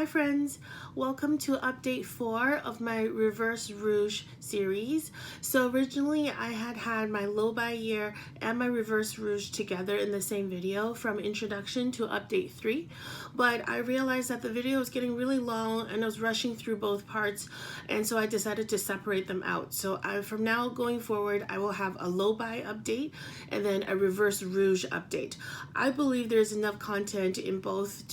Hi friends, welcome to update 4 of my Reverse Rouge series. So originally I had my low buy year and my Reverse Rouge together in the same video from introduction to update 3, but I realized that the video was getting really long and I was rushing through both parts, and so I decided to separate them out. So from now going forward I will have a low buy update and then a Reverse Rouge update. I believe there's enough content in both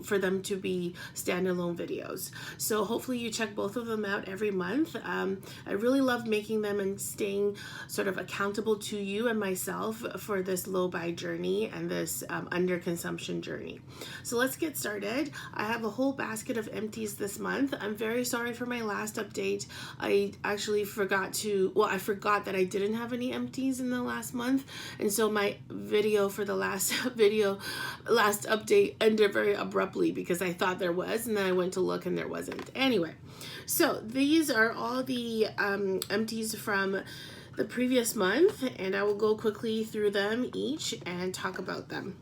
for them to be standalone videos. So hopefully you check both of them out every month. I really love making them and staying sort of accountable to you and myself for this low buy journey and this under consumption journey. So let's get started. I have a whole basket of empties this month. I'm very sorry for my last update. I actually forgot that I didn't have any empties in the last month, and so my video for the last update ended very abruptly because I thought there was, and then I went to look and there wasn't. Anyway, so these are all the empties from the previous month, and I will go quickly through them each and talk about them.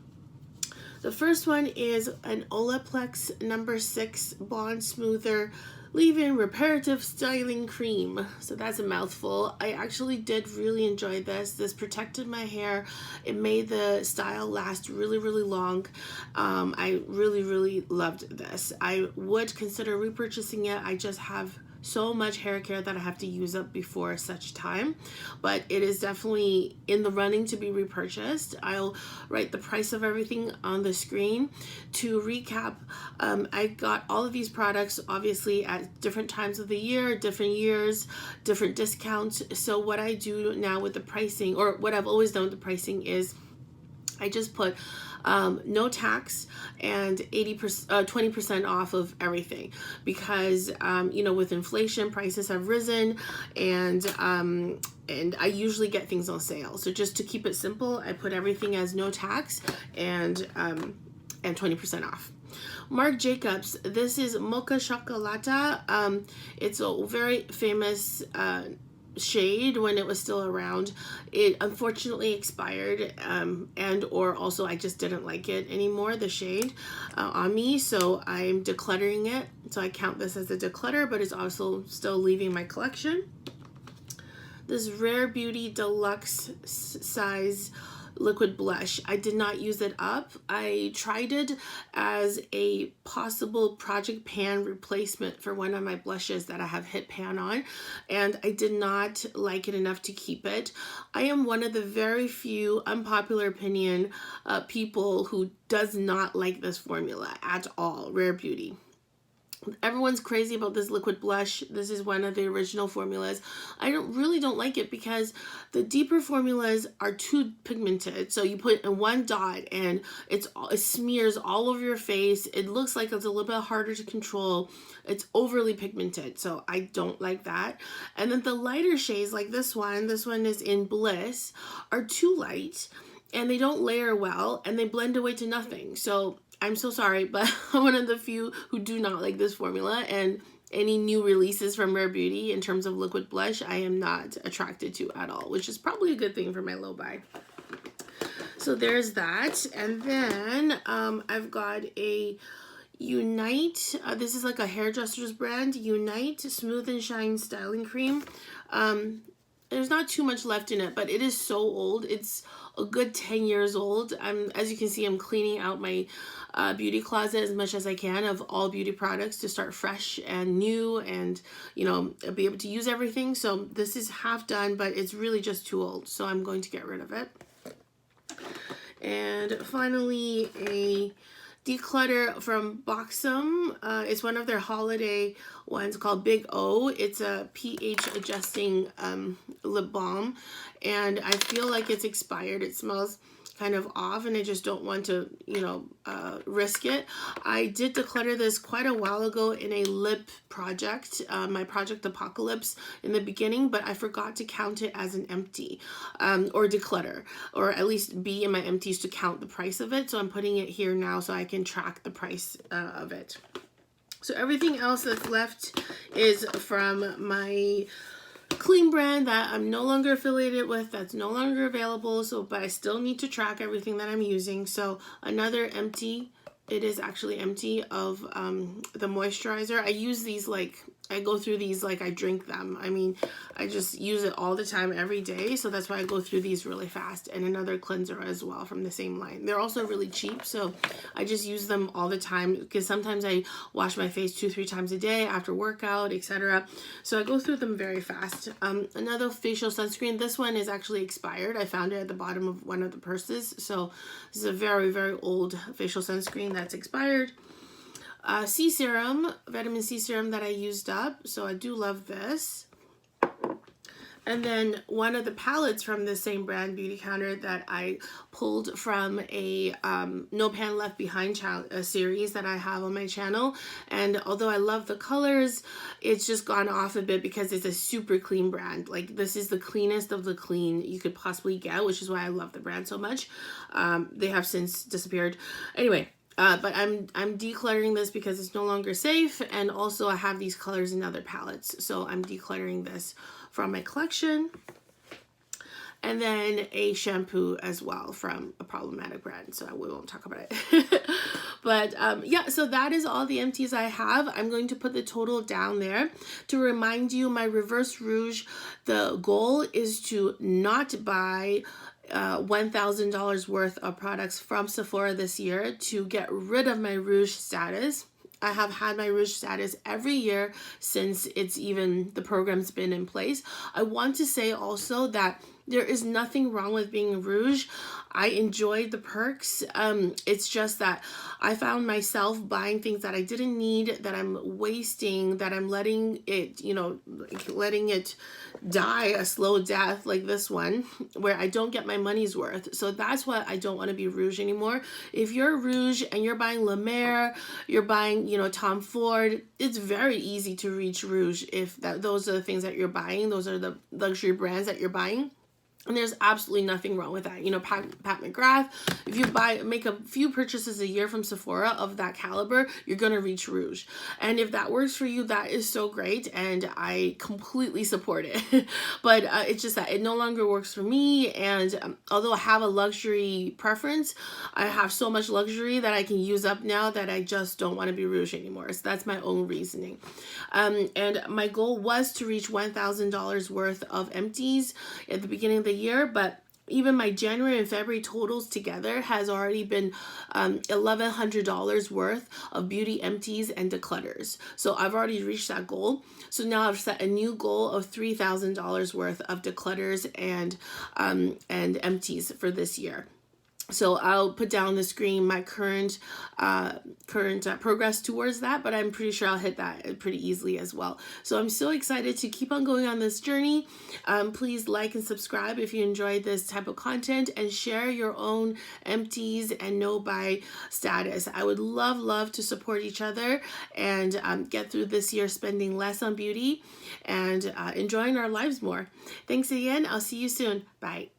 The first one is an Olaplex number 6 Bond Smoother Leave-In Reparative Styling Cream. So that's a mouthful. I actually did really enjoy this. This protected my hair. It made the style last really, really long. I really loved this. I would consider repurchasing it. I just have so much hair care that I have to use up before such time, but it is definitely in the running to be repurchased. I'll write the price of everything on the screen. To recap, I got all of these products obviously at different times of the year, different years, different discounts. So what I do now with the pricing, or what I've always done with the pricing, is I just put no tax and 20% off of everything, because with inflation, prices have risen, and I usually get things on sale. So just to keep it simple, I put everything as no tax and 20% off. Marc Jacobs, this is Mocha Chocolata. It's a very famous shade when it was still around. It unfortunately expired, and or also I just didn't like it anymore, the shade on me, so I'm decluttering it. So I count this as a declutter, but it's also still leaving my collection. This Rare Beauty Deluxe size liquid blush. I did not use it up. I tried it as a possible project pan replacement for one of my blushes that I have hit pan on, and I did not like it enough to keep it. I am one of the very few, unpopular opinion, people who does not like this formula at all, Rare Beauty. Everyone's crazy about this liquid blush. This is one of the original formulas. I really don't like it because the deeper formulas are too pigmented. So you put in one dot and it smears all over your face. It looks like it's a little bit harder to control. It's overly pigmented, so I don't like that. And then the lighter shades like this one is in Bliss, are too light and they don't layer well and they blend away to nothing. So I'm so sorry, but I'm one of the few who do not like this formula, and any new releases from Rare Beauty in terms of liquid blush, I am not attracted to at all, which is probably a good thing for my low buy. So there's that. And then I've got a Unite. This is like a hairdresser's brand, Unite Smooth and Shine Styling Cream. There's not too much left in it, but it is so old. It's a good 10 years old. As you can see, I'm cleaning out my beauty closet as much as I can of all beauty products to start fresh and new and, be able to use everything. So this is half done, but it's really just too old. So I'm going to get rid of it. And finally, a declutter from Xoxo. It's one of their holiday ones called Big O. It's a pH adjusting lip balm, and I feel like it's expired. It smells kind of off, and I just don't want to risk it. I did declutter this quite a while ago in a lip project, my project Apocalypse, in the beginning, but I forgot to count it as an empty or declutter, or at least be in my empties to count the price of it. So I'm putting it here now so I can track the price of it. So everything else that's left is from my clean brand that I'm no longer affiliated with, that's no longer available. So, but I still need to track everything that I'm using. So another empty it is actually empty of the moisturizer. I use these like, I go through these like I drink them. I mean, I just use it all the time, every day. So that's why I go through these really fast. And another cleanser as well from the same line. They're also really cheap. So I just use them all the time because sometimes I wash my face 2-3 times a day after workout, etc. So I go through them very fast. Another facial sunscreen. This one is actually expired. I found it at the bottom of one of the purses. So this is a very, very old facial sunscreen that's expired. C serum, vitamin C serum that I used up. So I do love this. And then one of the palettes from the same brand, Beauty Counter, that I pulled from a No Pan Left Behind series that I have on my channel. And although I love the colors, it's just gone off a bit because it's a super clean brand. Like, this is the cleanest of the clean you could possibly get, which is why I love the brand so much. They have since disappeared. Anyway. But I'm decluttering this because it's no longer safe, and also I have these colors in other palettes, so I'm decluttering this from my collection. And then a shampoo as well from a problematic brand, so we won't talk about it. But yeah, so that is all the empties I have. I'm going to put the total down there. To remind you, my reverse rouge, the goal is to not buy $1,000 worth of products from Sephora this year to get rid of my rouge status. I have had my rouge status every year since the program's been in place. I want to say also that there is nothing wrong with being rouge. I enjoyed the perks. It's just that I found myself buying things that I didn't need, that I'm wasting, that I'm letting it, letting it die a slow death like this one, where I don't get my money's worth. So that's why I don't want to be rouge anymore. If you're rouge and you're buying La Mer, you're buying, Tom Ford, it's very easy to reach rouge if those are the things that you're buying. Those are the luxury brands that you're buying. And there's absolutely nothing wrong with that. Pat McGrath, if you make a few purchases a year from Sephora of that caliber, you're going to reach rouge. And if that works for you, that is so great. And I completely support it. But it's just that it no longer works for me. And although I have a luxury preference, I have so much luxury that I can use up now that I just don't want to be rouge anymore. So that's my own reasoning. And my goal was to reach $1,000 worth of empties at the beginning of the year, but even my January and February totals together has already been $1,100 worth of beauty empties and declutters. So I've already reached that goal. So now I've set a new goal of $3,000 worth of declutters and empties for this year. So I'll put down the screen my current progress towards that, but I'm pretty sure I'll hit that pretty easily as well. So I'm so excited to keep on going on this journey. Please like and subscribe if you enjoyed this type of content, and share your own empties and no-buy status. I would love to support each other and get through this year spending less on beauty and enjoying our lives more. Thanks again. I'll see you soon. Bye.